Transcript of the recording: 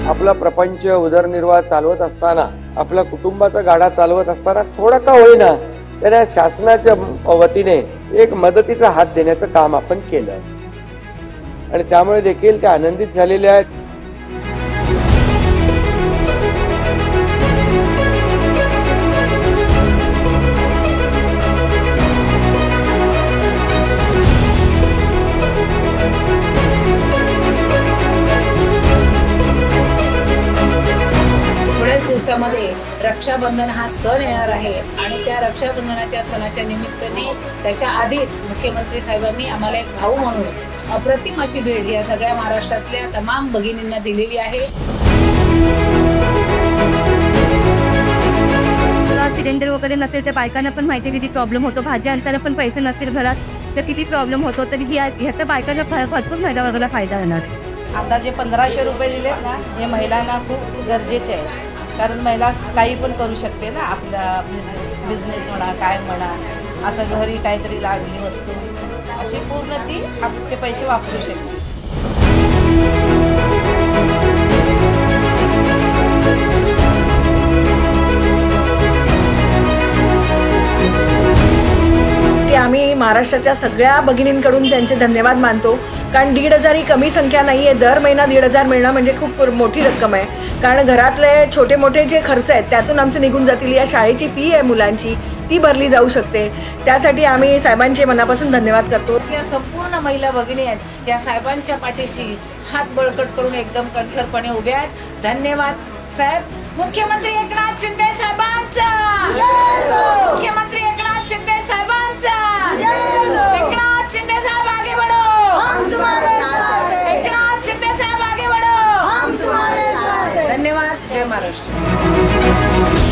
आपला प्रपंच उदरनिर्वाह चालवत असताना, आपल्या कुटुंबाचा गाडा चालवत असताना थोडा का होईना त्यांना शासनाच्या वतीने एक मदतीचा हात देण्याचं काम आपण केलं आणि त्यामुळे देखील ते आनंदित झालेले आहेत. दिवसामध्ये रक्षाबंधन हा सण येणार आहे आणि त्या रक्षाबंधनाच्या सणाच्या निमित्ताने त्याच्या आधीच मुख्यमंत्री साहेबांनी आम्हाला एक भाऊ म्हणून अप्रतिम अशी भेट या सगळ्या महाराष्ट्रातल्या तमाम भगिनींना दिलेली आहे. सिलेंडर वगैरे नसेल तर बायकांना पण माहिती किती प्रॉब्लेम होतो, भाजी आणताना पण पैसे नसतील घरात तर किती प्रॉब्लेम होतो. तर ह्याचा बायकांना भरपूर महिला वर्गाला फायदा होणार. आता जे 1500 रुपये दिलेत ना, हे महिलांना खूप गरजेचे आहे. कारण महिला काही पण करू शकते ना, आपला बिझनेस म्हणा, काय म्हणा, असं घरी काहीतरी लागली वस्तू अशी पूर्ण ती आपले पैसे वापरू शकते. आम्ही महाराष्ट्राच्या सगळ्या भगिनींकडून त्यांचे धन्यवाद मानतो. कारण 1,500 ही कमी संख्या नाही आहे. दर महिना 1,500 मिळणं म्हणजे खूप मोठी रक्कम आहे. कारण घरातले छोटे मोठे जे खर्च आहेत त्यातून आमचे निघून जातील. या शाळेची फी आहे मुलांची, ती भरली जाऊ शकते. त्यासाठी आम्ही साहेबांचे मनापासून धन्यवाद करतो. या संपूर्ण महिला भगिनी आहेत या साहेबांच्या पाठीशी हात बळकट करून एकदम कणखरपणे उभ्या आहेत. धन्यवाद साहेब. मुख्यमंत्री एकनाथ शिंदे साहेबांचा, मुख्यमंत्री एकनाथ शिंदे साहेबांचा. एकनाथ शिंदे साहेब आगे बढ़ो, हम तुम्हारे साथ हैं. एकनाथ शिंदे साहेब आगे बढ़ो, हम तुम्हारे साथ हैं. धन्यवाद. जय महाराष्ट्र.